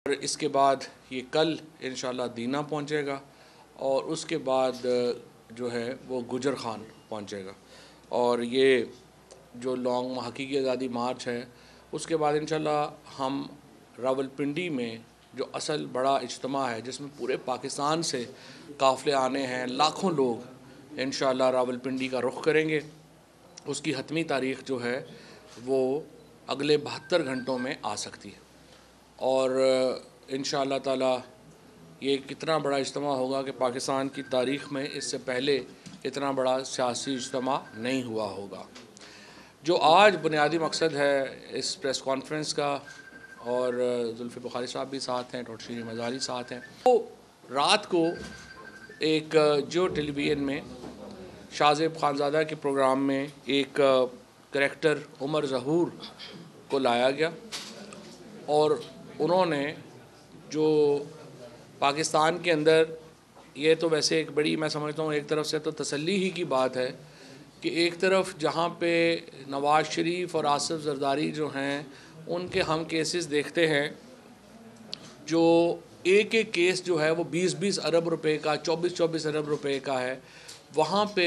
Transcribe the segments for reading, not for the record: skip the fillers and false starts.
और इसके बाद ये कल इंशाल्लाह दीना पहुंचेगा और उसके बाद जो है वो गुजर खान पहुंचेगा। और ये जो लॉन्ग हकीकी आज़ादी मार्च है उसके बाद इंशाल्लाह हम रावलपिंडी में जो असल बड़ा इज्तिमा है जिसमें पूरे पाकिस्तान से काफ़िले आने हैं, लाखों लोग इंशाल्लाह रावलपिंडी का रुख करेंगे। उसकी हतमी तारीख़ जो है वो अगले 72 घंटों में आ सकती है और इंशाअल्लाह ताला ये कितना बड़ा इज्तिमा होगा कि पाकिस्तान की तारीख़ में इससे पहले इतना बड़ा सियासी इज्तिमा नहीं हुआ होगा। जो आज बुनियादी मकसद है इस प्रेस कॉन्फ्रेंस का, और जुल्फ़ी बुखारी साहब भी साथ हैं, डॉक्टर शीरीन मज़ारी साथ हैं, तो रात को एक जियो टेलीविज़न में शाहज़ेब खानज़ादा के प्रोग्राम में एक करैक्टर उमर ज़हूर को लाया गया और उन्होंने जो पाकिस्तान के अंदर, ये तो वैसे एक बड़ी, मैं समझता हूँ एक तरफ से तो तसल्ली ही की बात है कि एक तरफ जहाँ पे नवाज़ शरीफ और आसिफ ज़रदारी जो हैं उनके हम केसेस देखते हैं, जो एक एक केस जो है वो 20-20 अरब रुपए का, 24-24 अरब रुपए का है। वहाँ पे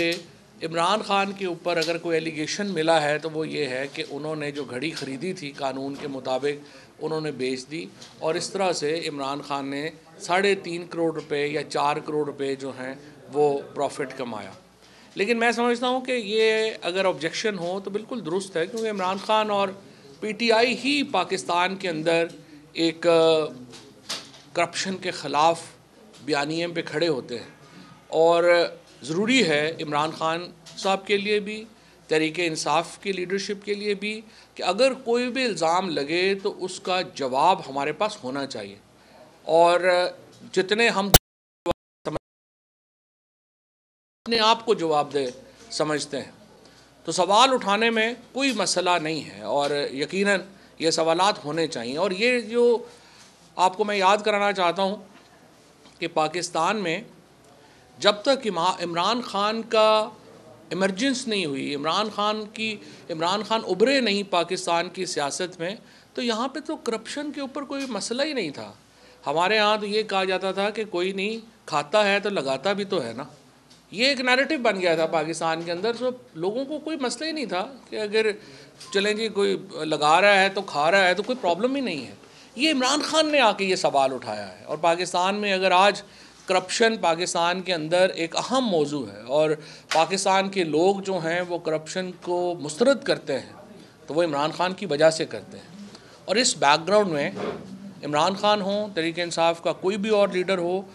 इमरान खान के ऊपर अगर कोई एलिगेशन मिला है तो वो ये है कि उन्होंने जो घड़ी ख़रीदी थी कानून के मुताबिक उन्होंने बेच दी और इस तरह से इमरान खान ने 3.5 करोड़ रुपए या 4 करोड़ रुपए जो हैं वो प्रॉफिट कमाया। लेकिन मैं समझता हूँ कि ये अगर ऑब्जेक्शन हो तो बिल्कुल दुरुस्त है, क्योंकि इमरान खान और पीटीआई ही पाकिस्तान के अंदर एक करप्शन के ख़िलाफ़ बयानिए पे खड़े होते हैं और ज़रूरी है इमरान खान साहब के लिए भी, तहरीके इंसाफ की लीडरशिप के लिए भी, कि अगर कोई भी इल्ज़ाम लगे तो उसका जवाब हमारे पास होना चाहिए। और जितने हम अपने आप को जवाबदेह समझते हैं तो सवाल उठाने में कोई मसला नहीं है और यकीनन ये सवालात होने चाहिए। और ये जो आपको मैं याद कराना चाहता हूँ कि पाकिस्तान में जब तक इमरान खान का इमरजेंस नहीं हुई, इमरान खान उभरे नहीं पाकिस्तान की सियासत में, तो यहाँ पे तो करप्शन के ऊपर कोई मसला ही नहीं था। हमारे यहाँ तो ये कहा जाता था कि कोई नहीं खाता है तो लगाता भी तो है ना। ये एक नैरेटिव बन गया था पाकिस्तान के अंदर, तो लोगों को कोई मसला ही नहीं था कि अगर चलें जी कोई लगा रहा है तो खा रहा है तो कोई प्रॉब्लम ही नहीं है। ये इमरान खान ने आके ये सवाल उठाया है। और पाकिस्तान में अगर आज करप्शन पाकिस्तान के अंदर एक अहम मौजू है और पाकिस्तान के लोग जो हैं वो करप्शन को मुस्तरद करते हैं तो वो इमरान खान की वजह से करते हैं। और इस बैकग्राउंड में इमरान खान हो, तहरीक इंसाफ का कोई भी और लीडर हो,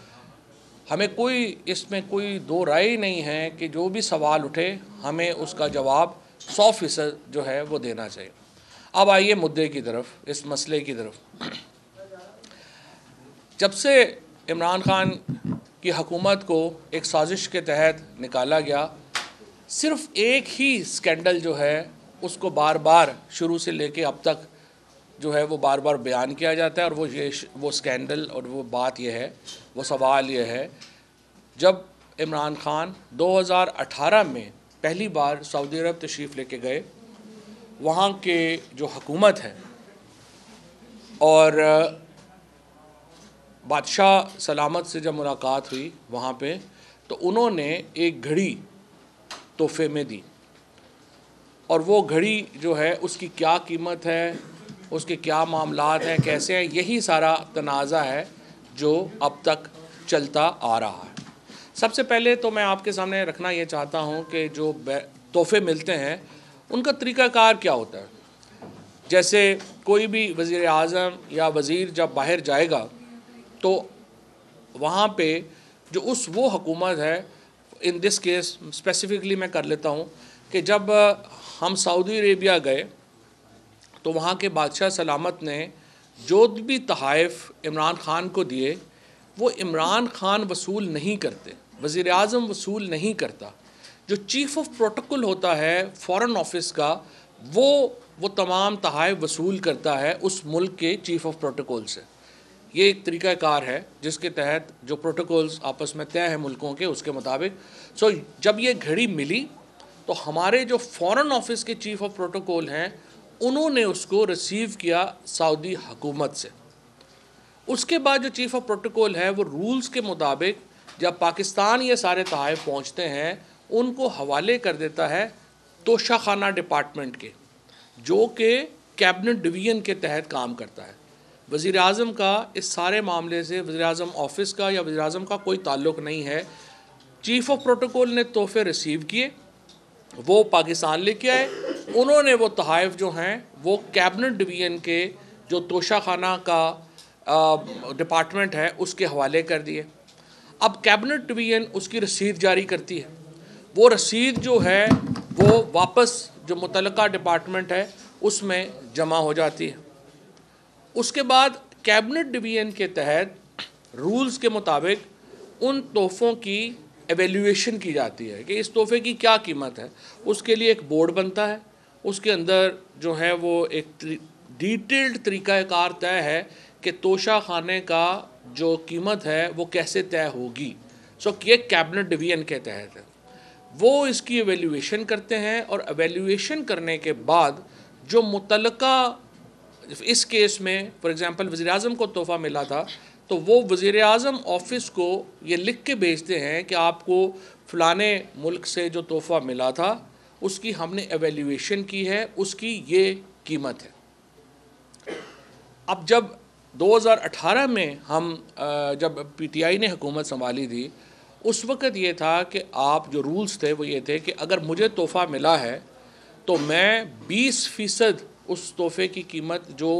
हमें कोई इसमें कोई दो राय नहीं है कि जो भी सवाल उठे हमें उसका जवाब 100% जो है वो देना चाहिए। अब आइए मुद्दे की तरफ, इस मसले की तरफ। जब से इमरान खान की हुकूमत को एक साजिश के तहत निकाला गया, सिर्फ़ एक ही स्कैंडल जो है उसको बार बार शुरू से लेके अब तक जो है वो बार बार बयान किया जाता है। और वो स्कैंडल और वो बात यह है, वो सवाल ये है, जब इमरान खान 2018 में पहली बार सऊदी अरब तशरीफ़ लेके गए, वहाँ के जो हुकूमत है और बादशाह सलामत से जब मुलाकात हुई वहाँ पे, तो उन्होंने एक घड़ी तोहफे में दी। और वो घड़ी जो है उसकी क्या कीमत है, उसके क्या मामलात हैं, कैसे हैं, यही सारा तनाज़ा है जो अब तक चलता आ रहा है। सबसे पहले तो मैं आपके सामने रखना ये चाहता हूँ कि जो तोहफे मिलते हैं उनका तरीक़ाकार क्या होता है। जैसे कोई भी वज़ीर आज़म या वज़ीर जब बाहर जाएगा तो वहाँ पे जो वो हुकूमत है, इन दिस केस स्पेसिफ़िकली मैं कर लेता हूँ कि जब हम सऊदी अरेबिया गए तो वहाँ के बादशाह सलामत ने जो भी तोहफ़े इमरान खान को दिए वो इमरान खान वसूल नहीं करते, वज़ीर आज़म वसूल नहीं करता। जो चीफ़ ऑफ प्रोटोकॉल होता है फ़ॉरेन ऑफिस का, वो तमाम तोहफ़े वसूल करता है उस मुल्क के चीफ़ ऑफ प्रोटोकॉल से। ये एक तरीक़ाकार है जिसके तहत जो प्रोटोकॉल्स आपस में तय हैं मुल्कों के, उसके मुताबिक। जब ये घड़ी मिली तो हमारे जो फ़ॉरेन ऑफिस के चीफ़ ऑफ प्रोटोकॉल हैं उन्होंने उसको रिसीव किया सऊदी हुकूमत से। उसके बाद जो चीफ़ ऑफ प्रोटोकॉल है वो रूल्स के मुताबिक जब पाकिस्तान ये सारे तोहफ़े पहुँचते हैं उनको हवाले कर देता है तोशाखाना डिपार्टमेंट के, जो कि कैबिनेट डिवीज़न के तहत काम करता है। वज़ीर आज़म का इस सारे मामले से वज़ीर आज़म ऑफिस का या वज़ीर आज़म का कोई ताल्लुक़ नहीं है। चीफ़ ऑफ प्रोटोकॉल ने तोहफ़े रिसीव किए, वो पाकिस्तान लेके आए, उन्होंने वो तोहफ़े जो हैं वो कैबिनेट डिवीज़न के जो तोशाखाना का डिपार्टमेंट है उसके हवाले कर दिए। अब कैबिनेट डिवीज़न उसकी रसीद जारी करती है, वो रसीद जो है वो वापस जो मुतल्लिका डिपार्टमेंट है उसमें जमा हो जाती है। उसके बाद कैबिनेट डिवीज़न के तहत रूल्स के मुताबिक उन तोहफ़ों की एवेल्यूएशन की जाती है कि इस तोहफ़े की क्या कीमत है। उसके लिए एक बोर्ड बनता है, उसके अंदर जो है वो एक डिटेल्ड तरीक़ाकार तय है कि तोशा खाने का जो कीमत है वो कैसे तय होगी। ये कैबिनेट डिवीज़न के तहत है, वो इसकी एवेल्यूएशन करते हैं और एवेल्यूएशन करने के बाद जो मुतल्लिका इस केस में फॉर एग्ज़ाम्पल वज़ीर आज़म को तोहफ़ा मिला था तो वो वज़ीर आज़म ऑफिस को ये लिख के भेजते हैं कि आपको फ़लाने मुल्क से जो तोहफ़ा मिला था उसकी हमने एवेल्यूएशन की है, उसकी ये कीमत है। अब जब 2018 में हम जब PTI ने हुकूमत संभाली थी उस वक़्त ये था कि आप जो रूल्स थे वो ये थे कि अगर मुझे तोहफ़ा मिला है तो मैं 20% उस तोहफ़े की कीमत जो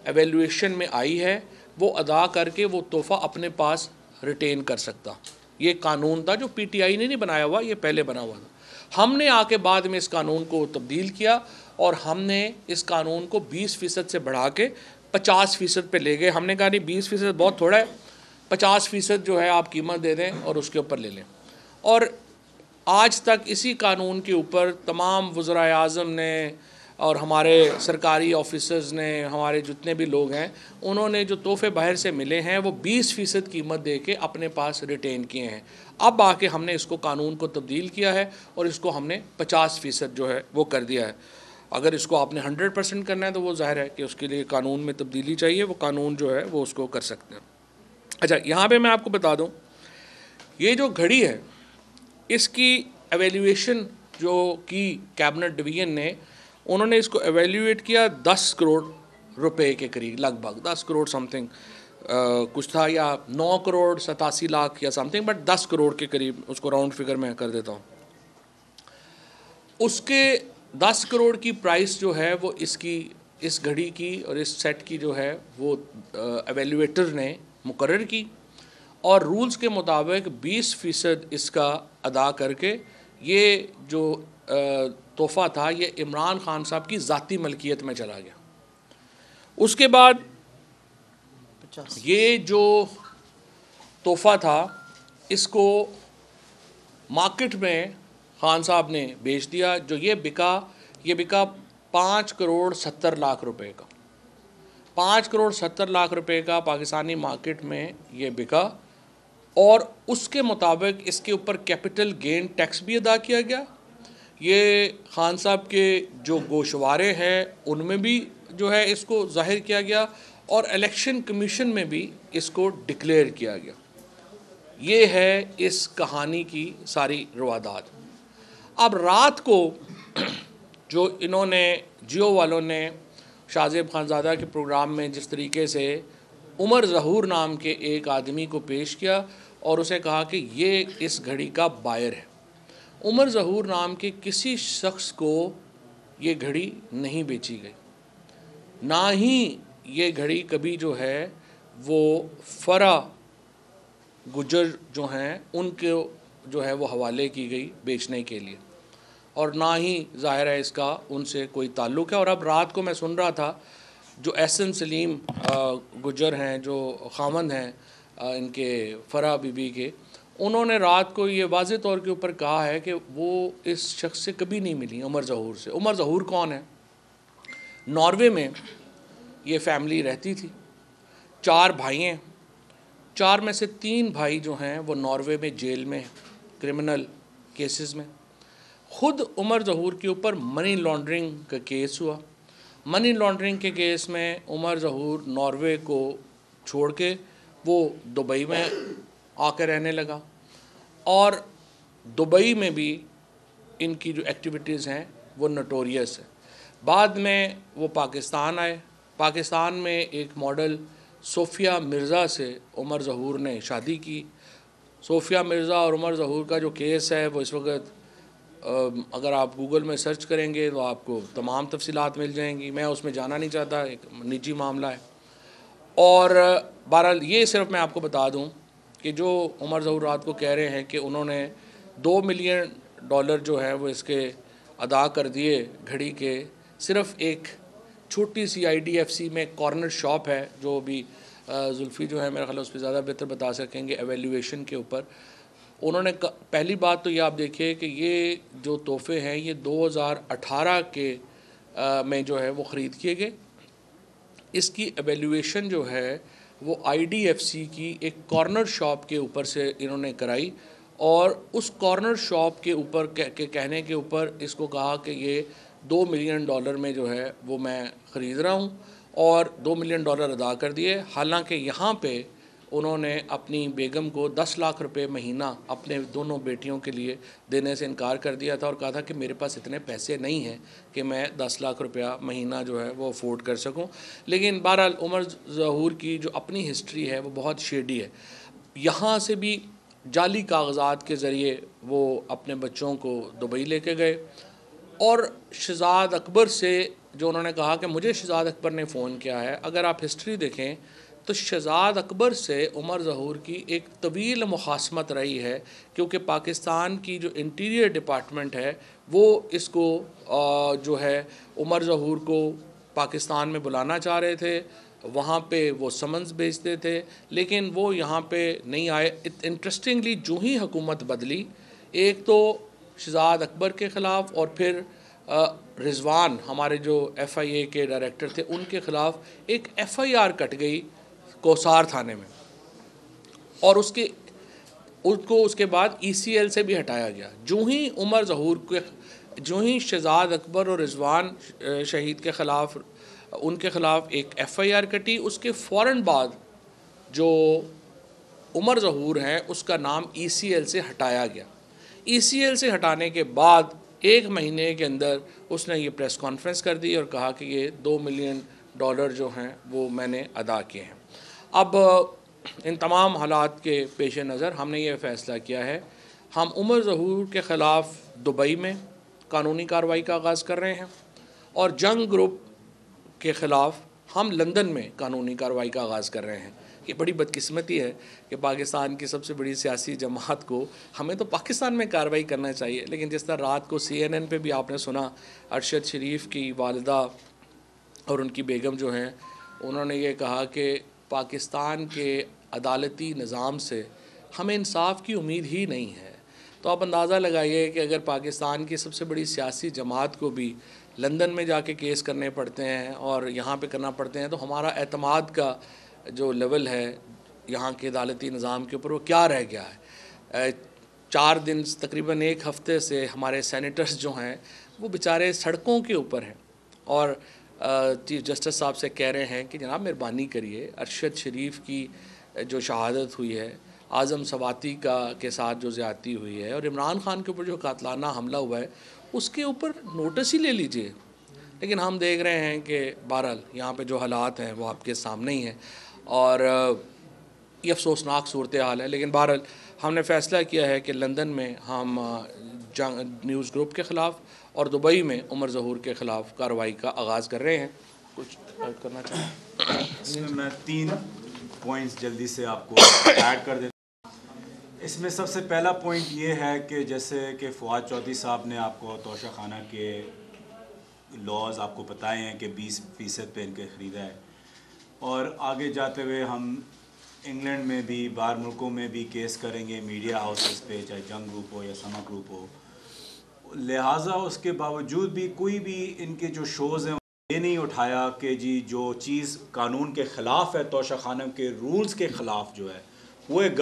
एवेल्यूएशन में आई है वो अदा करके वो तोहफ़ा अपने पास रिटेन कर सकता। ये कानून था जो PTI ने नहीं बनाया हुआ, ये पहले बना हुआ था। हमने आके बाद में इस कानून को तब्दील किया और हमने इस कानून को 20% से बढ़ा के 50% पे ले गए। हमने कहा नहीं 20% बहुत थोड़ा है, 50% जो है आप कीमत दे दें और उसके ऊपर ले लें। और आज तक इसी कानून के ऊपर तमाम वज़राए आज़म ने और हमारे सरकारी ऑफिसर्स ने, हमारे जितने भी लोग हैं, उन्होंने जो तोहफ़े बाहर से मिले हैं वो 20% कीमत दे के अपने पास रिटेन किए हैं। अब आके हमने इसको कानून को तब्दील किया है और इसको हमने 50% जो है वो कर दिया है। अगर इसको आपने 100% करना है तो वो ज़ाहिर है कि उसके लिए कानून में तब्दीली चाहिए, वो कानून जो है वो उसको कर सकते हैं। अच्छा, यहाँ पे मैं आपको बता दूँ, ये जो घड़ी है इसकी एवेल्यूएशन जो की कैबिनेट डिवीज़न ने, उन्होंने इसको एवेल्यूएट किया 10 करोड़ रुपए के करीब, लगभग 10 करोड़ समथिंग कुछ था, या 9 करोड़ 87 लाख या समथिंग, बट 10 करोड़ के करीब, उसको राउंड फिगर में कर देता हूँ। उसके 10 करोड़ की प्राइस जो है वो इसकी, इस घड़ी की और इस सेट की जो है वो एवेल्यूएटर ने मुकर्रर की और रूल्स के मुताबिक 20% इसका अदा करके ये जो तोहफ़ा था ये इमरान खान साहब की ज़ाती मलकियत में चला गया। उसके बाद ये जो तोहफ़ा था इसको मार्केट में खान साहब ने बेच दिया। जो ये बिका 5 करोड़ 70 लाख रुपए का, 5 करोड़ 70 लाख रुपए का पाकिस्तानी मार्केट में ये बिका और उसके मुताबिक इसके ऊपर कैपिटल गेन टैक्स भी अदा किया गया। ये खान साहब के जो गोशवारे हैं उनमें भी जो है इसको ज़ाहिर किया गया और इलेक्शन कमीशन में भी इसको डिक्लेयर किया गया। ये है इस कहानी की सारी रवादात। अब रात को जो इन्होंने जियो वालों ने शाहज़ेब खानज़ादा के प्रोग्राम में जिस तरीके से उमर ज़हूर नाम के एक आदमी को पेश किया और उसे कहा कि ये इस घड़ी का बायर है, उमर ज़हूर नाम के किसी शख्स को ये घड़ी नहीं बेची गई, ना ही ये घड़ी कभी जो है वो फ़रा गुजर जो हैं उनके जो है वो हवाले की गई बेचने के लिए, और ना ही ज़ाहिर है इसका उनसे कोई ताल्लुक़ है। और अब रात को मैं सुन रहा था जो एहसन सलीम गुजर हैं, जो ख़ावंद हैं इनके फ़रा बीबी के, उन्होंने रात को ये वाज़े तौर के ऊपर कहा है कि वो इस शख्स से कभी नहीं मिली, उमर ज़हूर से। उमर ज़हूर कौन है? नॉर्वे में ये फैमिली रहती थी, 4 भाई हैं, 4 में से 3 भाई जो हैं वो नॉर्वे में जेल में क्रिमिनल केसेस में। ख़ुद उमर ज़हूर के ऊपर मनी लॉन्ड्रिंग का केस हुआ। मनी लॉन्ड्रिंग के केस में उमर ज़हूर नॉर्वे को छोड़ के वो दुबई में आकर रहने लगा, और दुबई में भी इनकी जो एक्टिविटीज़ हैं वो नोटोरियस है। बाद में वो पाकिस्तान आए। पाकिस्तान में एक मॉडल सोफ़िया मिर्ज़ा से उमर ज़हूर ने शादी की। सोफ़िया मिर्ज़ा और उमर ज़हूर का जो केस है वो इस वक्त अगर आप गूगल में सर्च करेंगे तो आपको तमाम तफसीलात मिल जाएंगी। मैं उसमें जाना नहीं चाहता, एक निजी मामला है। और बहरहाल ये सिर्फ मैं आपको बता दूं कि जो उमर ज़हूर रात को कह रहे हैं कि उन्होंने $2 मिलियन जो है वो इसके अदा कर दिए घड़ी के, सिर्फ एक छोटी सी IDFC में कॉर्नर शॉप है, जो भी जुल्फ़ी जो है मेरा ख्याल उस पर ज़्यादा बेहतर बता सकेंगे एवेल्यूएशन के ऊपर। उन्होंने पहली बात तो ये आप देखिए कि ये जो तोहफ़े हैं ये 2018 के में जो है वो ख़रीद किए गए। इसकी एवेल्यूएशन जो है वो IDFC की एक कॉर्नर शॉप के ऊपर से इन्होंने कराई, और उस कॉर्नर शॉप के ऊपर के कहने के ऊपर इसको कहा कि ये $2 मिलियन में जो है वो मैं ख़रीद रहा हूँ, और $2 मिलियन अदा कर दिए। हालांकि यहाँ पे उन्होंने अपनी बेगम को 10 लाख रुपए महीना अपने दोनों बेटियों के लिए देने से इनकार कर दिया था, और कहा था कि मेरे पास इतने पैसे नहीं हैं कि मैं 10 लाख रुपया महीना जो है वो अफोर्ड कर सकूं। लेकिन बहरहाल उमर ज़हूर की जो अपनी हिस्ट्री है वो बहुत शेडी है। यहाँ से भी जाली कागज़ात के ज़रिए वो अपने बच्चों को दुबई लेके गए, और शहज़ाद अकबर से जो उन्होंने कहा कि मुझे शहज़ाद अकबर ने फ़ोन किया है, अगर आप हिस्ट्री देखें तो शहज़ाद अकबर से उमर ज़हूर की एक तवील मुखासमत रही है, क्योंकि पाकिस्तान की जो इंटीरियर डिपार्टमेंट है वो इसको जो है उमर ज़हूर को पाकिस्तान में बुलाना चाह रहे थे। वहाँ पे वो समन्स भेजते थे, लेकिन वो यहाँ पे नहीं आए। इंटरेस्टिंगली जो ही हुकूमत बदली, एक तो शहज़ाद अकबर के ख़िलाफ़ और फिर रिजवान हमारे जो FIA के डायरेक्टर थे उनके ख़िलाफ़ एक FIR कट गई कोसार थाने में, और उसके बाद ECL से भी हटाया गया। जो ही शहज़ाद अकबर और रिजवान शहीद के ख़िलाफ़ उनके ख़िलाफ़ एक FIR कटी, उसके फ़ौरन बाद जो उमर ज़हूर हैं उसका नाम ECL से हटाया गया। ECL से हटाने के बाद 1 महीने के अंदर उसने ये प्रेस कॉन्फ्रेंस कर दी और कहा कि ये $2 मिलियन जो हैं वो मैंने अदा किए हैं। अब इन तमाम हालात के पेश नज़र हमने ये फ़ैसला किया है, हम उमर ज़हूर के ख़िलाफ़ दुबई में कानूनी कार्रवाई का आगाज़ कर रहे हैं, और जंग ग्रुप के ख़िलाफ़ हम लंदन में कानूनी कार्रवाई का आगाज़ कर रहे हैं। ये बड़ी बदकिस्मती है कि पाकिस्तान की सबसे बड़ी सियासी जमात को, हमें तो पाकिस्तान में कार्रवाई करना चाहिए, लेकिन जिस तरह रात को CNN पे भी आपने सुना, अरशद शरीफ की वालिदा और उनकी बेगम जो हैं उन्होंने ये कहा कि पाकिस्तान के अदालती निज़ाम से हमें इंसाफ की उम्मीद ही नहीं है। तो आप अंदाज़ा लगाइए कि अगर पाकिस्तान की सबसे बड़ी सियासी जमात को भी लंदन में जाके केस करने पड़ते हैं और यहाँ पे करना पड़ते हैं, तो हमारा एतमाद का जो लेवल है यहाँ के अदालती निज़ाम के ऊपर वो क्या रह गया है। 4 दिन तकरीबन 1 हफ़्ते से हमारे सेनेटर्स जो हैं वो बेचारे सड़कों के ऊपर हैं, और चीफ़ जस्टिस साहब से कह रहे हैं कि जनाब मेहरबानी करिए, अरशद शरीफ की जो शहादत हुई है, आज़म सवाती के साथ जो ज़्यादती हुई है, और इमरान खान के ऊपर जो कातलाना हमला हुआ है, उसके ऊपर नोटिस ही ले लीजिए। लेकिन हम देख रहे हैं कि बहरहाल यहाँ पे जो हालात हैं वो आपके सामने ही हैं, और ये अफसोसनाक सूरत हाल है। लेकिन बहरहाल हमने फ़ैसला किया है कि लंदन में हम न्यूज़ ग्रुप के ख़िलाफ़ और दुबई में उमर ज़हूर के ख़िलाफ़ कार्रवाई का आगाज़ कर रहे हैं। कुछ करना चाहिए इसमें मैं 3 पॉइंट्स जल्दी से आपको ऐड कर देता हूँ। इसमें सबसे पहला पॉइंट ये है कि जैसे कि फ़वाद चौधरी साहब ने आपको तोशा खाना के लॉज आपको बताए हैं कि 20% पे इनके ख़रीदा है, और आगे जाते हुए हम इंग्लैंड में भी बाहर मुल्कों में भी केस करेंगे मीडिया हाउसेस पे, चाहे जंग ग्रुप हो या समा ग्रुप हो। लिहाजा उसके बावजूद भी कोई भी इनके जो शोज़ हैं ये नहीं उठाया कि जी जो चीज़ कानून के ख़िलाफ़ है, तोशा खाना के रूल्स के ख़िलाफ़ जो है वो एक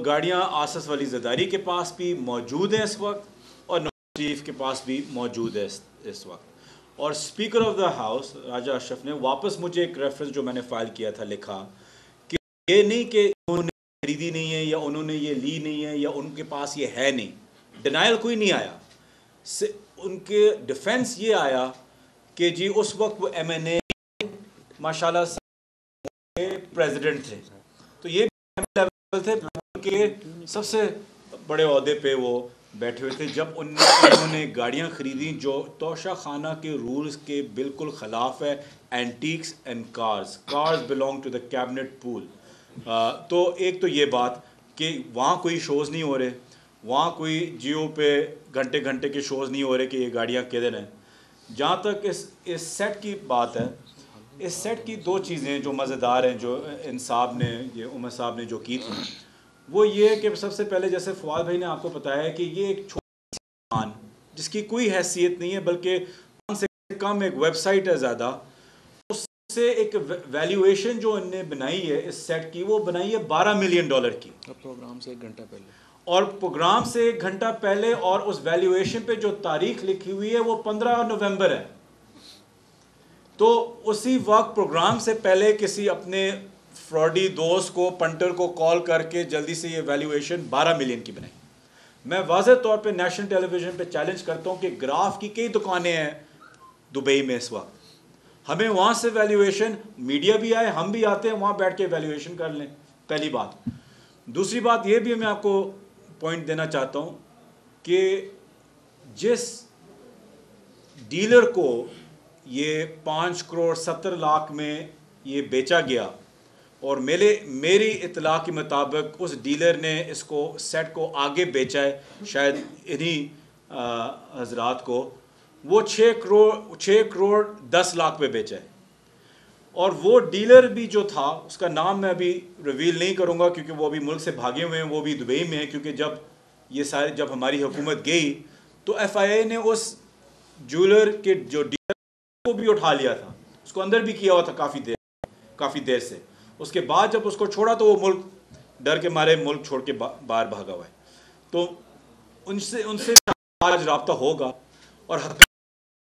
गाड़ियाँ आसस वली ज़रदारी के पास भी मौजूद हैं इस वक्त, और नवाज़ शरीफ के पास भी मौजूद है इस वक्त। और स्पीकर ऑफ द हाउस राजा अशरफ ने वापस मुझे एक रेफरेंस जो मैंने फाइल किया था लिखा कि ये नहीं कि उन्होंने खरीदी नहीं है या उन्होंने ये ली नहीं है या उनके पास ये है नहीं, डिनाइल कोई नहीं आया। उनके डिफेंस ये आया कि जी उस वक्त वो MNA माशाल्लाह से प्रेसिडेंट थे, तो ये लेवल थे उनके सबसे बड़े ओहदे पे वो बैठे हुए थे जब उन्होंने गाड़ियाँ ख़रीदी जो तोशा खाना के रूल्स के बिल्कुल ख़िलाफ़ है। Antiques and cars belong to the cabinet pool. तो एक तो ये बात कि वहाँ कोई शोज़ नहीं हो रहे, वहाँ कोई जियो पे घंटे घंटे के शोज़ नहीं हो रहे कि ये गाड़ियाँ किधर हैं। जहाँ तक इस सेट की बात है, इस सेट की दो चीज़ें जो मज़ेदार हैं जो इन साहब ने, ये उमर साहब ने जो की थी, वो ये कि सबसे पहले जैसे फवाद भाई ने आपको बताया कि ये एक छोटी दुकान जिसकी कोई हैसियत नहीं है बल्कि कम से कम एक वेबसाइट है ज़्यादा, उससे एक वैल्यूएशन जो इनने बनाई है इस सेट की, वो बनाई है $12 मिलियन की। प्रोग्राम से 1 घंटा पहले, और प्रोग्राम से 1 घंटा पहले, और उस वैल्यूएशन पे जो तारीख लिखी हुई है वो 15 नवंबर है। तो उसी वक्त प्रोग्राम से पहले किसी अपने फ्रॉडी दोस्त को, पंटर को कॉल करके जल्दी से ये वैल्यूएशन 12 मिलियन की बनाई। मैं वाज़ेह तौर पे नेशनल टेलीविज़न पे चैलेंज करता हूँ कि ग्राफ की कई दुकानें हैं दुबई में इस वक्त, हमें वहाँ से वैल्यूएशन, मीडिया भी आए, हम भी आते हैं, वहाँ बैठ के वैल्यूएशन कर लें, पहली बात। दूसरी बात ये भी मैं आपको पॉइंट देना चाहता हूँ कि जिस डीलर को ये 5 करोड़ 70 लाख में ये बेचा गया, और मेरी इत्तला के मुताबिक उस डीलर ने इसको सेट को आगे बेचा है शायद इन्हीं हजरात को, वो 6 करोड़ 10 लाख पे बेचा है। और वो डीलर भी जो था उसका नाम मैं अभी रिवील नहीं करूँगा क्योंकि वो अभी मुल्क से भागे हुए हैं, वो भी दुबई में है, क्योंकि जब हमारी हुकूमत गई तो FIA ने उस ज्वेलर के जो डीलर को भी उठा लिया था, उसको अंदर भी किया हुआ था काफ़ी देर से। उसके बाद जब उसको छोड़ा तो वो मुल्क डर के मारे मुल्क छोड़ के बाहर भागा हुआ है। तो उनसे आज राब्ता होगा और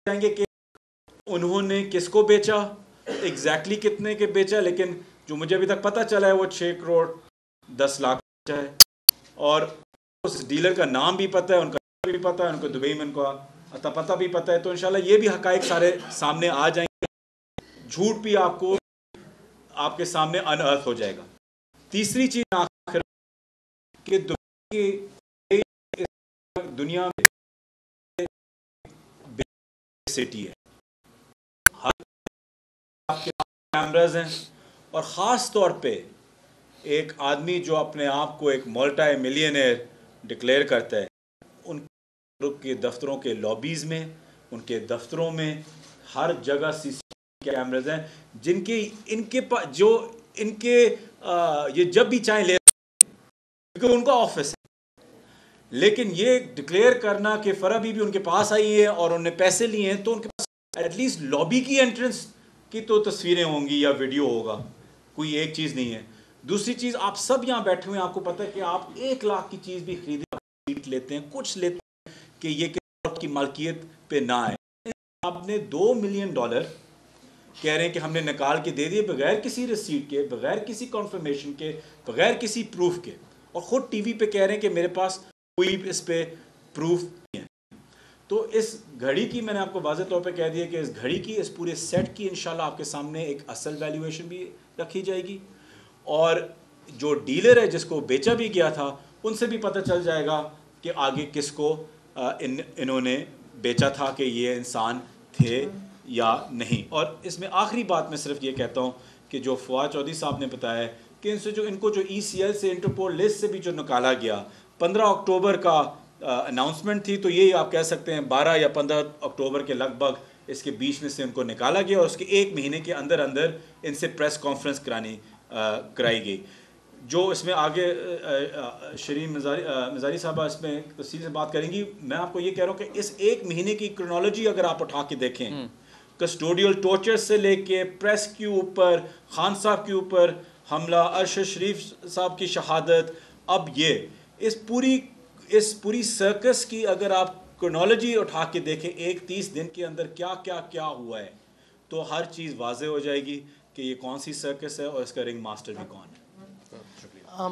जाएंगे कि उन्होंने किसको बेचा, एग्जैक्टली कितने के बेचा, लेकिन जो मुझे अभी तक पता चला है वो 6 करोड़ 10 लाख बेचा है। और उस डीलर का नाम भी पता है, उनका भी पता है, उनको दुबई में उनका अता पता भी पता है। तो इंशाल्लाह ये भी हकायक सारे सामने आ जाएंगे, झूठ भी आपके सामने अनअर्थ हो जाएगा। तीसरी चीज़ आखिर कि दुनिया में सिटी है, हर आपके कैमराज हैं, और ख़ास तौर पे एक आदमी जो अपने आप को एक मल्टी मिलियनेयर डिक्लेयर करता है, उनके दफ्तरों के लॉबीज़ में, उनके दफ्तरों में हर जगह CCTV कैमराज हैं इनके ये जब भी चाहें ले, क्योंकि उनका ऑफिस है। लेकिन ये डिक्लेयर करना कि फ़रा बीबी उनके पास आई है और उन्होंने पैसे लिए हैं, तो उनके पास एटलीस्ट लॉबी की एंट्रेंस की तो तस्वीरें होंगी या वीडियो होगा, कोई एक चीज़ नहीं है। दूसरी चीज़, आप सब यहाँ बैठे हुए हैं, आपको पता है कि आप 1 लाख की चीज़ भी खरीदे लेते हैं, कुछ लेते हैं कि ये की मालकियत पे ना आए। आपने $2 मिलियन कह रहे हैं कि हमने निकाल के दे दिए बगैर किसी रिसीट के, बगैर किसी कॉन्फर्मेशन के, बगैर किसी प्रूफ के, और ख़ुद टीवी पे कह रहे हैं कि मेरे पास कोई इस पे प्रूफ नहीं है। तो इस घड़ी की मैंने आपको वाज़ेह तौर पे कह दिया कि इस घड़ी की, इस पूरे सेट की इंशाल्लाह आपके सामने एक असल वैल्यूएशन भी रखी जाएगी, और जो डीलर है जिसको बेचा भी गया था उनसे भी पता चल जाएगा कि आगे किसको इन्होंने बेचा था, कि ये इंसान थे या नहीं। और इसमें आखिरी बात मैं सिर्फ ये कहता हूँ कि जो फवाद चौधरी साहब ने बताया है कि इनको जो ECL से, इंटरपोल लिस्ट से भी जो निकाला गया, 15 अक्टूबर का अनाउंसमेंट थी, तो यही आप कह सकते हैं 12 या 15 अक्टूबर के लगभग इसके बीच में से उनको निकाला गया, और उसके 1 महीने के अंदर अंदर इनसे प्रेस कॉन्फ्रेंस कराई गई। जो इसमें आगे शरीन मज़ारी साहबा इसमें तफसील से बात करेंगी। मैं आपको ये कह रहा हूँ कि इस 1 महीने की क्रोनोलॉजी अगर आप उठा के देखें, कस्टोडियल टॉर्चर से लेके प्रेस के ऊपर, खान साहब के ऊपर हमला, अरशद शरीफ साहब की शहादत, अब ये इस पूरी सर्कस की अगर आप क्रोनोलॉजी उठा के देखें एक 30 दिन के अंदर क्या क्या क्या हुआ है, तो हर चीज़ वाजे हो जाएगी कि ये कौन सी सर्कस है और इसका रिंग मास्टर भी कौन है। शुक्रिया।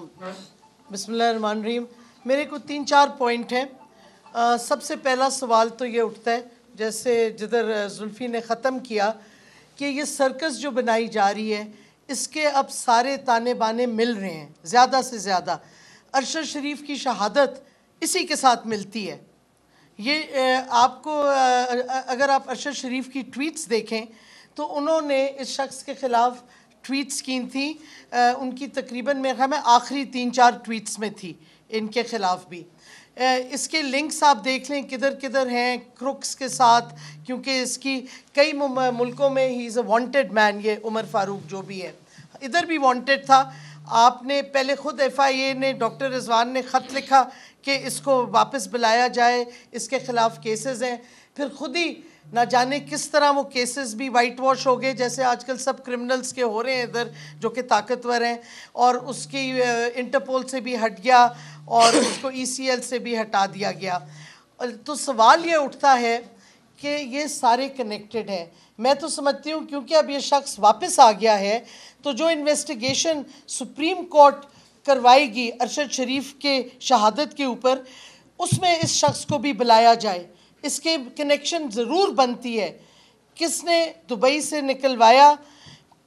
बिस्मिल्लाहिर्रहमानिर्रहीम। मेरे को 3-4 पॉइंट हैं। सबसे पहला सवाल तो ये उठता है, जैसे जिधर जुल्फ़ी ने ख़त्म किया, कि ये सर्कस जो बनाई जा रही है इसके अब सारे ताने बाने मिल रहे हैं, ज़्यादा से ज़्यादा अरशद शरीफ की शहादत इसी के साथ मिलती है। ये आपको अगर आप अरशद शरीफ की ट्वीट्स देखें तो उन्होंने इस शख्स के ख़िलाफ़ ट्वीट्स की थी, उनकी तकरीबन मेरे ख्याल में आखिरी 3-4 ट्वीट्स में थी इनके ख़िलाफ़ भी। इसके लिंक्स आप देख लें किधर किधर हैं क्रुक्स के साथ, क्योंकि इसकी कई मुल्कों में he is a wanted man. ये उमर फ़ारूक जो भी है इधर भी वांटेड था। आपने पहले ख़ुद FIA ने, डॉक्टर रिजवान ने ख़त लिखा कि इसको वापस बुलाया जाए, इसके ख़िलाफ़ केसेस हैं, फिर ख़ुद ही ना जाने किस तरह वो केसेस भी वाइट वॉश हो गए, जैसे आजकल सब क्रिमिनल्स के हो रहे हैं इधर जो कि ताकतवर हैं, और उसकी इंटरपोल से भी हट गया और उसको ECL से भी हटा दिया गया। तो सवाल ये उठता है कि ये सारे कनेक्टेड हैं। मैं तो समझती हूँ क्योंकि अब ये शख्स वापस आ गया है तो जो इन्वेस्टिगेशन सुप्रीम कोर्ट करवाएगी अरशद शरीफ के शहादत के ऊपर, उसमें इस शख्स को भी बुलाया जाए। इसके कनेक्शन ज़रूर बनती है, किसने दुबई से निकलवाया,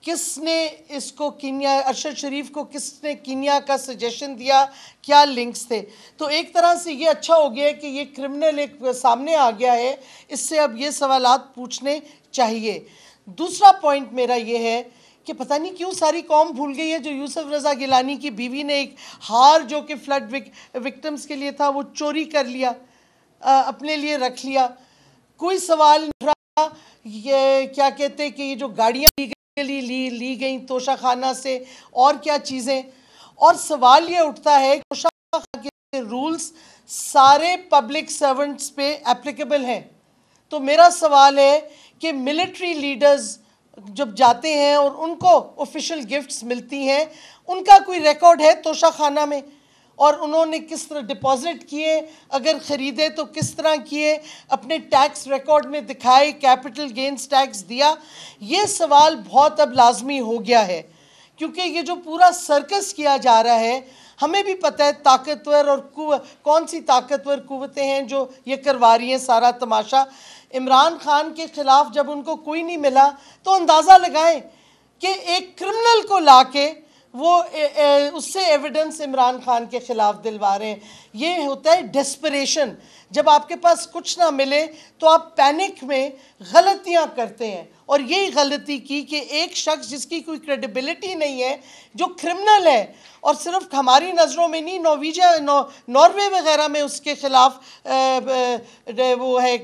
किसने इसको कीनिया, अरशद शरीफ को किसने कीनिया का सजेशन दिया, क्या लिंक्स थे। तो एक तरह से ये अच्छा हो गया कि ये क्रिमिनल एक सामने आ गया है, इससे अब ये सवालात पूछने चाहिए। दूसरा पॉइंट मेरा ये है कि पता नहीं क्यों सारी कौम भूल गई है, जो यूसुफ रज़ा गिलानी की बीवी ने एक हार जो कि फ्लड विक्टिम्स के लिए था वो चोरी कर लिया, अपने लिए रख लिया। कोई सवाल नहीं रहा ये क्या कहते हैं कि ये जो गाड़ियाँ ली गई तोशा खाना से और क्या चीज़ें। और सवाल ये उठता है तोशा खाना के रूल्स सारे पब्लिक सर्वेंट्स पे एप्लीकेबल हैं। तो मेरा सवाल है कि मिलिट्री लीडर्स जब जाते हैं और उनको ऑफिशियल गिफ्ट्स मिलती हैं, उनका कोई रिकॉर्ड है तोशा खाना में, और उन्होंने किस तरह डिपॉजिट किए, अगर ख़रीदे तो किस तरह किए, अपने टैक्स रिकॉर्ड में दिखाए, कैपिटल गेंस टैक्स दिया। ये सवाल बहुत अब लाजमी हो गया है, क्योंकि ये जो पूरा सर्कस किया जा रहा है, हमें भी पता है ताकतवर और कौन सी ताकतवर कुव्वतें हैं जो ये करवा रही हैं सारा तमाशा। इमरान खान के ख़िलाफ़ जब उनको कोई नहीं मिला तो अंदाज़ा लगाएं कि एक क्रिमिनल को लाके वो उससे एविडेंस इमरान खान के ख़िलाफ़ दिलवा रहे हैं। ये होता है डेस्परेशन। जब आपके पास कुछ ना मिले तो आप पैनिक में गलतियां करते हैं, और यही गलती की कि एक शख्स जिसकी कोई क्रेडिबिलिटी नहीं है, जो क्रिमिनल है, और सिर्फ हमारी नज़रों में नहीं, नॉर्वे वगैरह में उसके ख़िलाफ़ वो है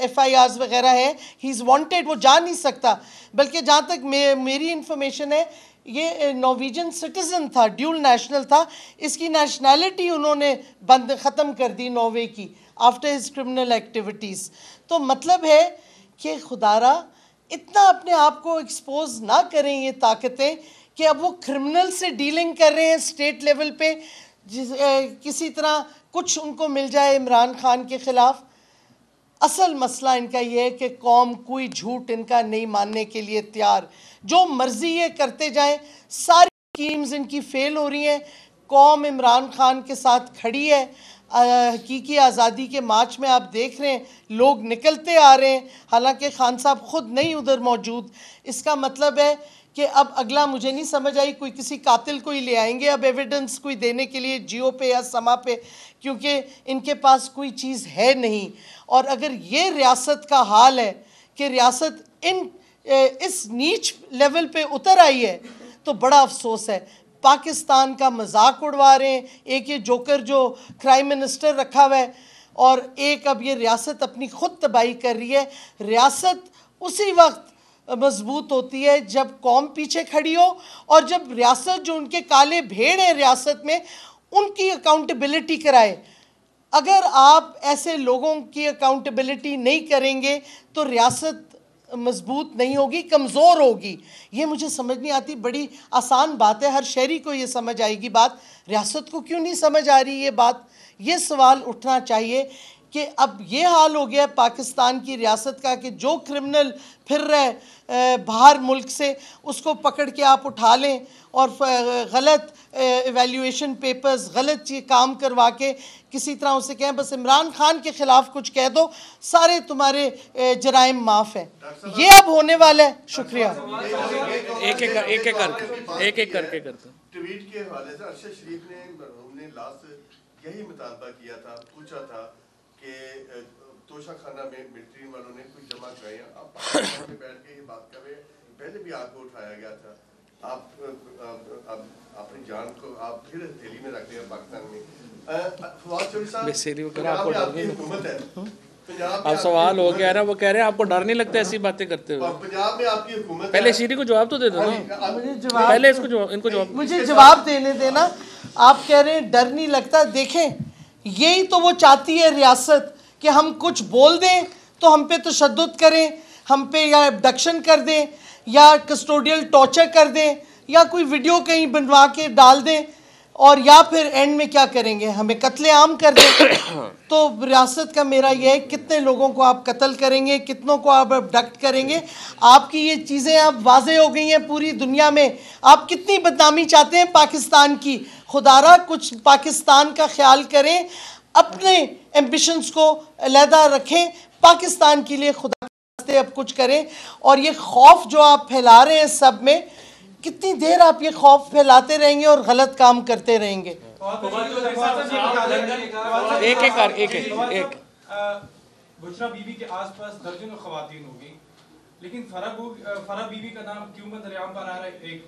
FIRs वगैरह है, ही इज़ वांटेड, वो जा नहीं सकता। बल्कि जहाँ तक मेरी इंफॉर्मेशन है ये नॉर्वेजियन सिटीज़न था, ड्यूल नेशनल था, इसकी नेशनैलिटी उन्होंने ख़त्म कर दी नॉर्वे की आफ्टर हिज क्रिमिनल एक्टिविटीज़। तो मतलब है कि खुदारा इतना अपने आप को एक्सपोज ना करें ये ताकतें कि अब वो क्रिमिनल से डीलिंग कर रहे हैं स्टेट लेवल पे, किसी तरह कुछ उनको मिल जाए इमरान खान के ख़िलाफ़। असल मसला इनका ये है कि कौम कोई झूठ इनका नहीं मानने के लिए तैयार, जो मर्ज़ी ये करते जाएं, सारी स्कीम्स इनकी फ़ेल हो रही हैं। कौम इमरान खान के साथ खड़ी है। हकीकी आज़ादी के मार्च में आप देख रहे हैं लोग निकलते आ रहे हैं, हालांकि खान साहब ख़ुद नहीं उधर मौजूद। इसका मतलब है कि अब अगला मुझे नहीं समझ आई, कोई किसी कातिल को ही ले आएंगे अब एविडेंस कोई देने के लिए जियो पे या समा पे, क्योंकि इनके पास कोई चीज़ है नहीं। और अगर ये रियासत का हाल है कि रियासत इस नीच लेवल पे उतर आई है तो बड़ा अफसोस है। पाकिस्तान का मजाक उड़वा रहे हैं, एक ये जोकर जो क्राइम मिनिस्टर रखा हुआ है, और एक अब ये रियासत अपनी खुद तबाही कर रही है। रियासत उसी वक्त मजबूत होती है जब कौम पीछे खड़ी हो, और जब रियासत जो उनके काले भेड़ है रियासत में उनकी अकाउंटेबिलिटी कराए। अगर आप ऐसे लोगों की अकाउंटेबिलिटी नहीं करेंगे तो रियासत मजबूत नहीं होगी, कमज़ोर होगी। ये मुझे समझ नहीं आती, बड़ी आसान बात है, हर शहरी को ये समझ आएगी बात, रियासत को क्यों नहीं समझ आ रही ये बात। ये सवाल उठना चाहिए। कि अब ये हाल हो गया पाकिस्तान की रियासत का कि जो क्रिमिनल फिर रहे बाहर मुल्क से उसको पकड़ के आप उठा लें और गलत एवेल्यूएशन पेपर्स गलत काम करवा के किसी तरह उसे कहें बस इमरान खान के ख़िलाफ़ कुछ कह दो, सारे तुम्हारे जराइम माफ़ हैं। ये अब होने वाला है। शुक्रिया। एक एक करके करते। ट्वीट के हवाले से अरशद शरीफ ने हमने लास्ट यही मुतालबा किया था, पूछा था कि तोशा खाना में मिलिट्री वालों ने कुछ जमा कराया, आप पाकिस्तान में बैठ के ये बात कर रहे हैं, पहले भी आपको उठाया गया था, आप अपनी जान को आप फिर हथेली में रख दिया पाकिस्तान में। फवाद चौधरी साहब, आपकी हुकूमत है, अब सवाल हो गया ना, वो कह रहे हैं आपको डर नहीं लगता ऐसी बातें करते हुए? पंजाब में आपकी हुकूमत, पहले शीरी को जवाब तो दे दो ना, मुझे जवाब, पहले इसको जवाब, इनको जवाब, मुझे जवाब देने देना। आप कह रहे हैं डर नहीं लगता, देखें यही तो वो चाहती है रियासत कि हम कुछ बोल दें तो हम पे तशद्दुद करें, हम पे या एब्डक्शन कर दें या कस्टोडियल टॉर्चर कर दें या कोई वीडियो कहीं बनवा के डाल दें और या फिर एंड में क्या करेंगे, हमें कत्लेआम कर दें। तो रियासत का मेरा ये है, कितने लोगों को आप कत्ल करेंगे, कितनों को आप अबडक्ट करेंगे? आपकी ये चीज़ें अब वाज़े हो गई हैं पूरी दुनिया में। आप कितनी बदनामी चाहते हैं पाकिस्तान की? खुदारा कुछ पाकिस्तान का ख्याल करें, अपने एम्बिशंस को अलहदा रखें, पाकिस्तान के लिए खुदा के अब कुछ करें। और ये खौफ जो आप फैला रहे हैं सब में, कितनी देर आप ये खौफ फैलाते रहेंगे और गलत काम करते रहेंगे? एक बुशरा बीबी के आसपास दर्जनों खवातीन होगी, लेकिन फरा बीबी का नाम क्यों दरियाम पर आ रहा है? एक,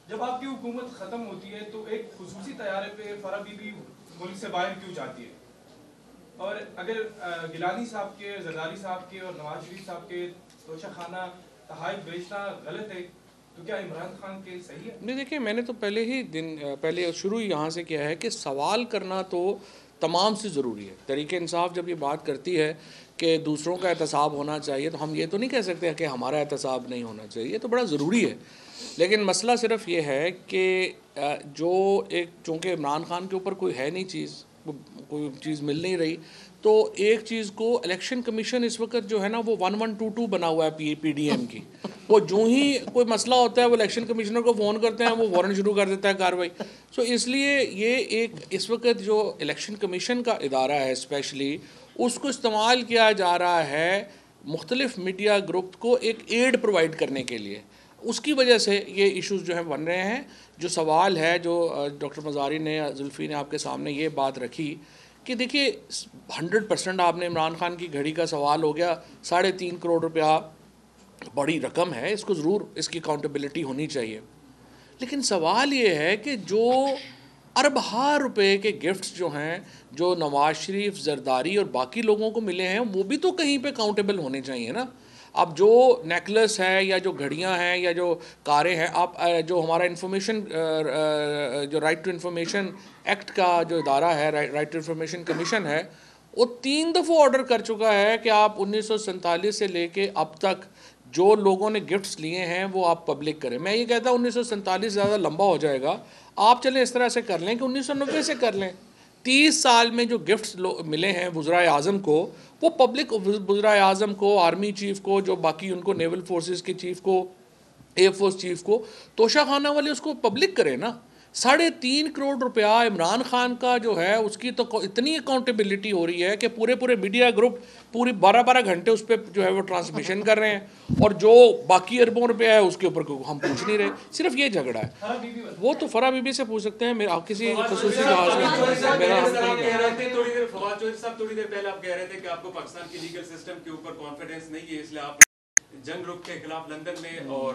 जब आपकी हुकूमत खत्म होती है तो एक खुसूसी तैयारे पे फरा बीबी मुल्क से बाहर क्यों जाती है? और अगर गिलानी साहब के, जरदारी साहब के और नवाज शरीफ साहब के तोशा खाना तहाइफ बेचना गलत है, तो क्या इमरान खान के सही है? नहीं, देखिए मैंने तो पहले शुरू ही यहाँ से किया है कि सवाल करना तो तमाम से ज़रूरी है। तहरीक इंसाफ जब ये बात करती है कि दूसरों का एहतसाब होना चाहिए, तो हम ये तो नहीं कह सकते कि हमारा एहतसाब नहीं होना चाहिए, तो बड़ा ज़रूरी है। लेकिन मसला सिर्फ ये है कि जो एक, चूँकि इमरान खान के ऊपर कोई है नहीं चीज़, कोई चीज़ मिल नहीं रही, तो एक चीज़ को इलेक्शन कमीशन इस वक्त जो है ना वो 1122 बना हुआ है PDM की। वो जो ही कोई मसला होता है वो इलेक्शन कमिश्नर को फ़ोन करते हैं, वो वारंट शुरू कर देता है कार्रवाई। सो इसलिए ये एक इस वक्त जो इलेक्शन कमीशन का इदारा है स्पेशली, उसको इस्तेमाल किया जा रहा है मुख्तलिफ मीडिया ग्रुप को एक एड प्रोवाइड करने के लिए। उसकी वजह से ये इश्यूज़ जो हैं बन रहे हैं। जो सवाल है जो डॉक्टर मज़ारी ने, जुल्फ़ी ने आपके सामने ये बात रखी कि देखिए 100% आपने इमरान खान की घड़ी का सवाल हो गया, 3.5 करोड़ रुपया बड़ी रकम है, इसको ज़रूर इसकी अकाउंटेबिलिटी होनी चाहिए। लेकिन सवाल ये है कि जो अरबहार रुपए के गिफ्ट्स जो हैं, जो नवाज शरीफ, जरदारी और बाकी लोगों को मिले हैं, वो भी तो कहीं पे काउंटेबल होने चाहिए ना। अब जो नेकलेस है या जो घड़ियां हैं या जो कारें हैं, आप जो हमारा इंफॉर्मेशन जो राइट टू इंफॉर्मेशन एक्ट का जो इदारा है, राइट टू इंफॉर्मेशन कमीशन है, वो 3 दफ़ा ऑर्डर कर चुका है कि आप 1947 से लेके अब तक जो लोगों ने गिफ्ट्स लिए हैं वो आप पब्लिक करें। मैं ये कहता हूँ 1947 ज़्यादा लंबा हो जाएगा, आप चलें इस तरह से कर लें कि 1990 से कर लें। 30 साल में जो गिफ्ट्स मिले हैं वज़राए आज़म को, वो पब्लिक, वज़राए आज़म को, आर्मी चीफ़ को, जो बाकी उनको नेवल फोर्सेस के चीफ़ को, एयरफोर्स चीफ़ को, तोशा खाना वाले उसको पब्लिक करें ना। 3.5 करोड़ रुपया इमरान खान का जो है उसकी तो इतनी अकाउंटेबिलिटी हो रही है कि पूरे मीडिया ग्रुप पूरी 12-12 घंटे उस पर जो है वो ट्रांसमिशन कर रहे हैं, और जो बाकी अरबों रुपया है उसके ऊपर हम पूछ नहीं रहे। सिर्फ ये झगड़ा है। वो तो फरा बीबी से पूछ सकते हैं, मेरा किसी खसूसी जहाज में मेरा फवाद चौधरी साहब थोड़ी देर पहले आप कह रहे थे कि आपको पाकिस्तान के लीगल सिस्टम के ऊपर कॉन्फिडेंस नहीं है, इसलिए आप जंग ग्रुप के खिलाफ लंदन में और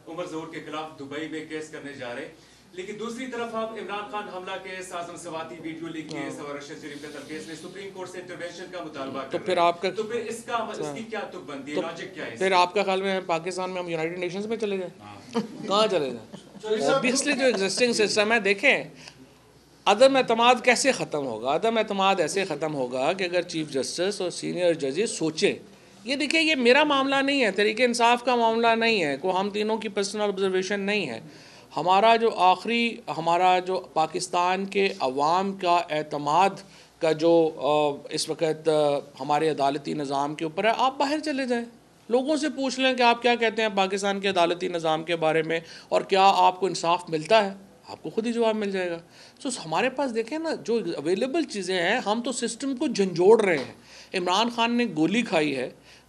उमर ज़हूर के खिलाफ दुबई में केस करने जा रहे हैं। लेकिन दूसरी तरफ आप इमरान खान हमला केस, आज़म सवाती वीडियो लीक केस और अरशद शरीफ कत्ल केस में सुप्रीम कोर्ट से इंटरवेंशन का मुतालबा कर रहे हैं। तो फिर इसकी क्या तुक बनती है, लॉजिक क्या है? फिर आपका ख्याल में पाकिस्तान में हम यूनाइटेड नेशंस में चले जाए? कहाँ चले जाए? ऑब्वियसली जो एग्जिस्टिंग सिस्टम है, देखें अदम एतमाद कैसे ख़त्म होगा? अदम एतमाद ऐसे ख़त्म होगा कि अगर चीफ जस्टिस और सीनियर जजेस सोचें, ये देखिए ये मेरा मामला नहीं है, तहरीक इंसाफ का मामला नहीं है, को हम तीनों की पर्सनल ऑब्जर्वेशन नहीं है। हमारा जो पाकिस्तान के अवाम का एतमाद का जो इस वक्त हमारे अदालती निज़ाम के ऊपर है, आप बाहर चले जाएं, लोगों से पूछ लें कि आप क्या कहते हैं पाकिस्तान के अदालती निज़ाम के बारे में और क्या आपको इंसाफ मिलता है, आपको खुद ही जवाब मिल जाएगा। तो हमारे पास देखें ना, जो अवेलेबल चीज़ें हैं, हम तो सिस्टम को झंझोड़ रहे हैं। इमरान खान ने गोली खाई है,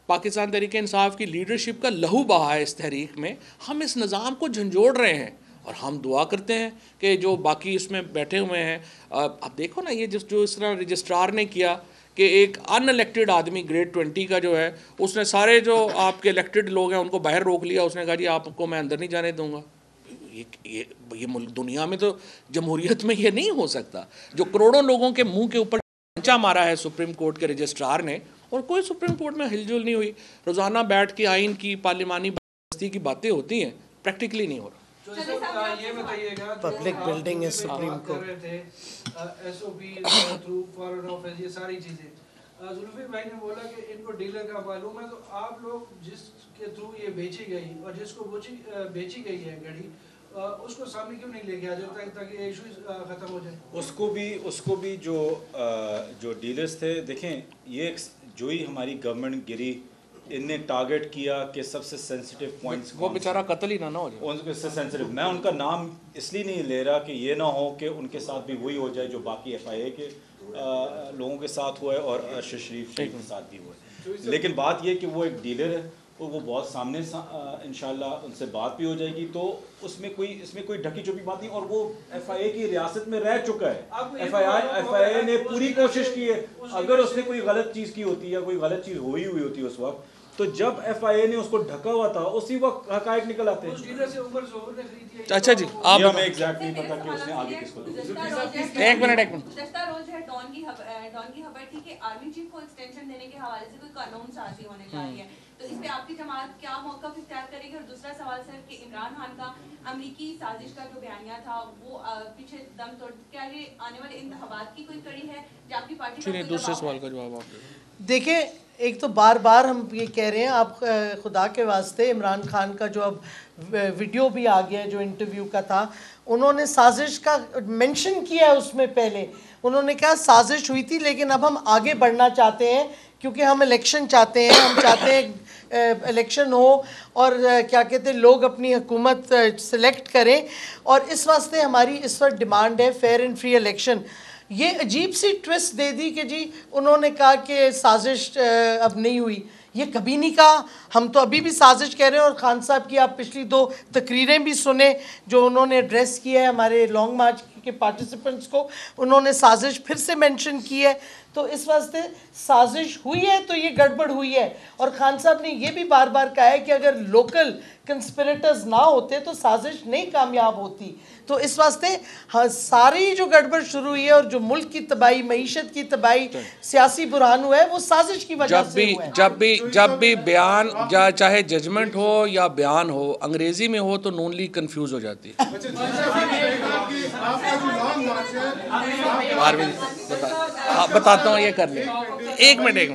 पाकिस्तान तहरीक इंसाफ की लीडरशिप का लहू बहा है इस तहरीक में, हम इस निज़ाम को झंझोड़ रहे हैं और हम दुआ करते हैं कि जो बाकी इसमें बैठे हुए हैं, आप देखो ना, ये जो इस तरह रजिस्ट्रार ने किया कि एक अनइलेक्टेड आदमी ग्रेड 20 का जो है, उसने सारे जो आपके इलेक्टेड लोग हैं उनको बाहर रोक लिया, उसने कहा जी आपको मैं अंदर नहीं जाने दूंगा। ये दुनिया में तो जमहूरियत में ये नहीं हो सकता, जो करोड़ों लोगों के मुंह के ऊपर ढांचा मारा है सुप्रीम कोर्ट के रजिस्ट्रार ने, और कोई सुप्रीम कोर्ट में हिलजुल नहीं हुई। रोज़ाना बैठ के आइन की पार्लिमानी बस्ती की बातें होती हैं, प्रैक्टिकली नहीं हो रहा। ये बताइएगा, पब्लिक बिल्डिंग है supreme court, SOP through foreign office, ये सारी चीजें, जुल्फी भाई ने बोला कि इनको डीलर का मालूम है, तो आप लोग जिसके थ्रू ये बेची गई और जिसको बेची गई है घड़ी, उसको सामने क्यों नहीं लेके आ जाता ताकि इशू खत्म हो जाए? उसको भी जो डीलर्स थे, देखें, ये जो ही हमारी गवर्नमेंट गिरी, इनने टारगेट किया कि सबसे सेंसिटिव पॉइंट्स, वो बेचारा कत्ल ही ना हो जाए, उनके सेंसिटिव। मैं उनका नाम इसलिए नहीं ले रहा कि ये ना हो कि उनके साथ भी वही हो जाए जो बाकी FIA के लोगों के साथ हुआ है और अरशद शरीफ के साथ भी हुआ है। लेकिन बात ये कि वो एक डीलर है और वो बहुत सामने इंशाल्लाह उनसे बात भी हो जाएगी, तो इसमें कोई ढकी छुपी बात नहीं। और वो FIA की रियासत में रह चुका है, FIA ने पूरी कोशिश की है। अगर उसने कोई गलत चीज़ की होती या कोई गलत चीज़ हुई होती उस वक्त, तो जब FIA ने उसको ढका हुआ था, उसी वक्त हकायक निकल आते हैं। अच्छा जी, आप हमें एग्जैक्ट नहीं पता कि उसने आगे किसको दिया। एक मिनट गुज़श्ता रोज है डॉन की खबर थी कि आर्मी चीफ को एक्सटेंशन देने के हवाले से कोई कानून साजी होने जा रही है, तो इस पे आपकी जमात क्या मौक़िफ़ इख्तियार करेगी? और दूसरा सवाल सर कि इमरान खान का अमरीकी साजिश का जो बयानिया था वो पीछे दम तोड़, क्या ये आने वाले इंतखाबात की कोई कड़ी है या आपकी पार्टी? दूसरे सवाल का जवाब आप देखिए, एक तो बार बार हम ये कह रहे हैं, आप खुदा के वास्ते, इमरान खान का जो अब वीडियो भी आ गया है जो इंटरव्यू का था, उन्होंने साजिश का मेंशन किया है। उसमें पहले उन्होंने कहा साजिश हुई थी, लेकिन अब हम आगे बढ़ना चाहते हैं क्योंकि हम इलेक्शन चाहते हैं, हम चाहते हैं इलेक्शन हो और क्या कहते हैं लोग अपनी हुकूमत सेलेक्ट करें, और इस वास्ते हमारी इस वक्त डिमांड है फेयर एंड फ्री इलेक्शन। ये अजीब सी ट्विस्ट दे दी कि जी उन्होंने कहा कि साजिश अब नहीं हुई, ये कभी नहीं कहा। हम तो अभी भी साजिश कह रहे हैं। और खान साहब की आप पिछली 2 तकरीरें भी सुने जो उन्होंने एड्रेस किया है हमारे लॉन्ग मार्च के पार्टिसिपेंट्स को, उन्होंने साजिश फिर से मेंशन की है। तो इस वास्ते साजिश हुई है तो ये गड़बड़ हुई है। और खान साहब ने ये भी बार बार कहा है कि अगर लोकल कंस्पिरेटर्स ना होते तो साजिश नहीं कामयाब होती। तो इस वास्ते हाँ, सारी जो गड़बड़ शुरू हुई है और जो मुल्क की तबाही, मईशत की तबाही, सियासी बुरहान हुआ है, वो साजिश की वजह से हुआ है। जब भी बयान चाहे जजमेंट हो या बयान हो, अंग्रेजी में हो तो नून लीग कंफ्यूज हो जाती है। बताता हूँ, ये कर ले। एक मिनट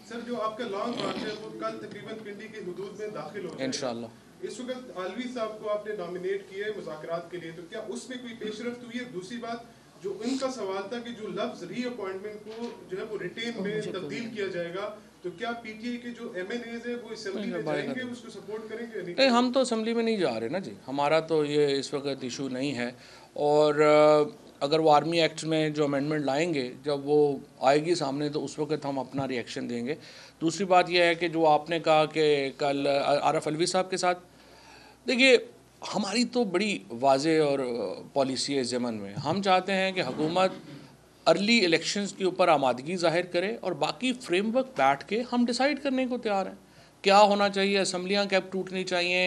सर, जो आपका लॉन्ग मार्च है वो कल तकरीबन पिंडी के हुदूद में दाखिल हो जाएगा इंशाल्लाह। इस वक्त आलवी साहब को आपने नॉमिनेट किया है मुज़ाकरात के लिए, तो क्या उसमें कोई पेशरफ्त हुई है? दूसरी बात, जो इनका सवाल था कि जो लफ्ज रीअपॉइंटमेंट को जो है वो रिटेन में तब्दील किया जाएगा, तो क्या PTI के जो MNAs है वो असेंबली में जाएंगे, उसको सपोर्ट करेंगे? नहीं, हम तो असेंबली में नहीं जा रहे ना जी, हमारा तो ये इस वक्त इशू नहीं है। और अगर वो आर्मी एक्ट में जो अमेंडमेंट लाएंगे, जब वो आएगी सामने, तो उस वक्त हम अपना रिएक्शन देंगे। दूसरी बात यह है कि जो आपने कहा कि कल आरफ अलवी साहब के साथ, देखिए हमारी तो बड़ी वाज़ेह और पॉलिसी है ज़मन में। हम चाहते हैं कि हुकूमत अर्ली इलेक्शंस के ऊपर आमादगी ज़ाहिर करे और बाकी फ्रेमवर्क बैठ के हम डिसाइड करने को तैयार हैं क्या होना चाहिए। असम्बलियाँ कब टूटनी चाहिए,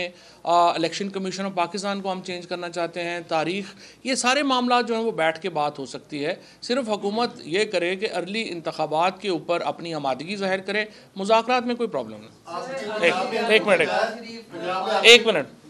इलेक्शन कमीशन ऑफ पाकिस्तान को हम चेंज करना चाहते हैं, तारीख, ये सारे मामला जो हैं वो बैठ के बात हो सकती है। सिर्फ हुकूमत ये करे कि अर्ली इंतखाबात के ऊपर अपनी आमादगी ज़ाहिर करे, मुज़ाकरात में कोई प्रॉब्लम नहीं। एक मिनट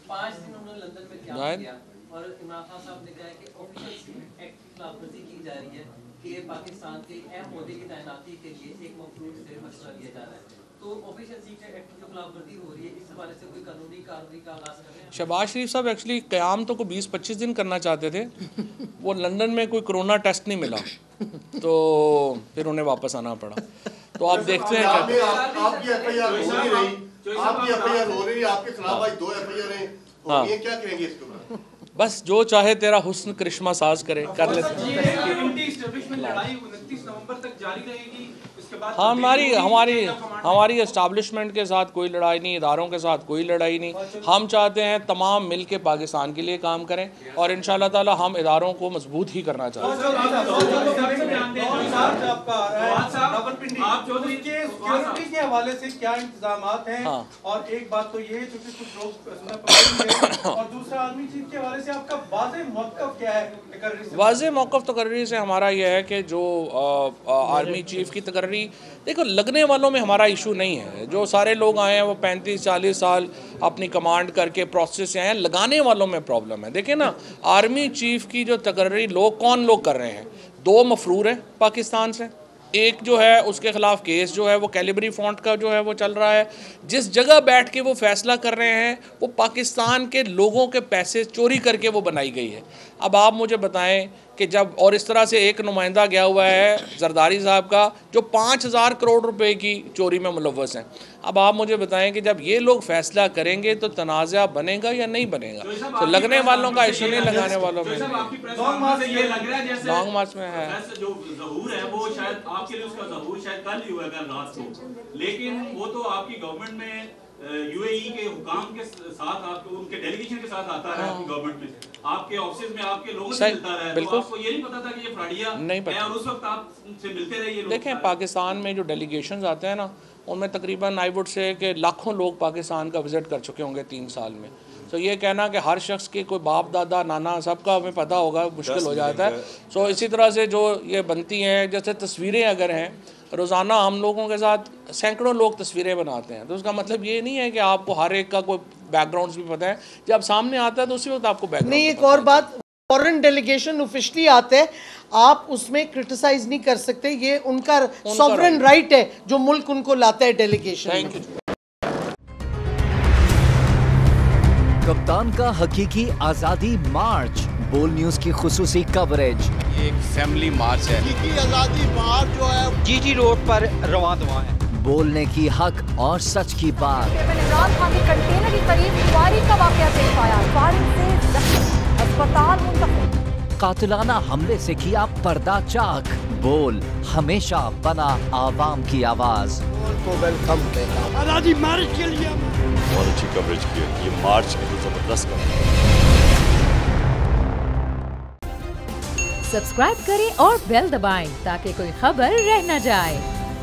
5 दिन उन्होंने लंदन में क्या किया और इमरान खान साहब ने कहा कि ऑफिशियल एक्ट की खिलाफवर्जी की जा रही है कि पाकिस्तान के अहम ओहदे की तैनाती के लिए एक मखलूक से मशवरा लिया जा रहा है। तो ऑफिशियल सीट एक्ट की खिलाफवर्जी हो रही है, इस हवाले से कोई कानूनी कार्रवाई का आगाज कर रहे हैं? शहबाज शरीफ साहब एक्चुअली क़याम तो को 20-25 दिन करना चाहते थे, वो लंदन में कोई कोरोना टेस्ट नहीं मिला तो फिर उन्हें वापस आना पड़ा। तो आप देखते हैं आपकी एफआईआर हो नहीं रही, आपकी एफआईआर हो रही है, आपके खिलाफ आज 2 एफआईआर हैं, हाँ। ये क्या कहेंगे इसके ऊपर? बस जो चाहे तेरा हुस्न करिश्मा साज करे, कर लेते हैं। लड़ाई 29 नवंबर तक जारी रहेगी, इसके बाद हाँ, हमारी एस्टाब्लिशमेंट के साथ कोई लड़ाई नहीं, इदारों के साथ कोई लड़ाई नहीं। हम चाहते हैं तमाम मिल के पाकिस्तान के लिए काम करें और इंशाअल्लाह ताला हम इदारों को मजबूत ही करना चाहते हैं। आप चौधरी के सिक्योरिटी के हवाले से क्या इंतजामात हैं? हाँ। और एक बात तो ये है क्योंकि कुछ लोग और दूसरा आर्मी चीफ के हवाले से आपका वाज़ेह मौक़िफ़ क्या है? वाज़ेह मौक़िफ़ तकर्री से हमारा यह है कि जो आर्मी चीफ़ की तकर्री, देखो लगने वालों में हमारा इशू नहीं है। जो सारे लोग आए हैं वो 35-40 साल अपनी कमांड करके प्रोसेस से आए हैं, लगाने वालों में प्रॉब्लम है। देखिए ना, आर्मी चीफ़ की जो तकर्री कौन लोग कर रहे हैं? 2 मफरूर हैं पाकिस्तान से, एक जो है उसके ख़िलाफ़ केस जो है वो कैलिबरी फ़ॉन्ट का जो है वो चल रहा है। जिस जगह बैठ के वो फ़ैसला कर रहे हैं वो पाकिस्तान के लोगों के पैसे चोरी करके वो बनाई गई है। अब आप मुझे बताएं कि जब, और इस तरह से एक नुमाइंदा गया हुआ है जरदारी साहब का जो 5000 करोड़ रुपए की चोरी में मुलव्वस हैं। अब आप मुझे बताएं कि जब ये लोग फैसला करेंगे तो तनाज़ा बनेगा या नहीं बनेगा? तो लगने वालों का इशू नहीं, लगाने वालों में लॉन्ग मार्च में है। जो ज़हूर है वो शायद आपके लिए उसका ज़हूर शायद कल ही हुआ रात को, लेकिन वो तो आपकी गवर्नमेंट में यूएई के हुकाम के साथ, आपके उनके डेलीगेशन के साथ आता है आपकी गवर्नमेंट में, आपके ऑफिस में आपके लोगों से मिलता है। तो आपको ये नहीं पता था कि ये फ्रॉडिया नहीं पता, और उस वक्त आपसे मिलते रहे ये लोग? देखें, पाकिस्तान में जो डेलीगेशंस आते हैं ना, उनमें तकरीबन आई वुड से कि लाखों लोग पाकिस्तान का विज़िट कर चुके होंगे 3 साल में। तो ये कहना कि हर शख्स के कोई बाप दादा नाना सबका हमें पता होगा मुश्किल हो जाता है। सो इसी तरह से जो ये बनती हैं, जैसे तस्वीरें अगर हैं, रोज़ाना हम लोगों के साथ सैकड़ों लोग तस्वीरें बनाते हैं, तो उसका मतलब ये नहीं है कि आपको हर एक का कोई बैकग्राउंड भी पता है। जब सामने आता है तो उसी वक्त आपको बैकग्राउंड नहीं। एक और बात, फॉरेन डेलीगेशन ऑफिशियली आते हैं, आप उसमें क्रिटिसाइज नहीं कर सकते, ये उनका सॉवरेन राइट है जो मुल्क उनको लाता है डेलीगेशन। Thank you. कप्तान का हकीकी आज़ादी मार्च, बोल न्यूज की खुसूसी कवरेज। ये एक फैमिली मार्च है। हकीकी आज़ादी मार्च जो है जीटी रोड पर रवां दवा है। बोलने की हक और सच की बात। इमरान खान के कंटेनर के करीब फायरिंग का वाकया पेश आया, फायरिंग से जख्मी, अस्पताल मुंतकिल। कातिलाना हमले से किया पर्दा चाक, बोल हमेशा बना आवाम की आवाज। को वेलकम कहता हूं आज़ादी मार्च के लिए। बहुत अच्छी कवरेज की है, ये मार्च की तो जबरदस्त कवरेज। सब्सक्राइब करें और बेल दबाएं ताकि कोई खबर रह न जाए।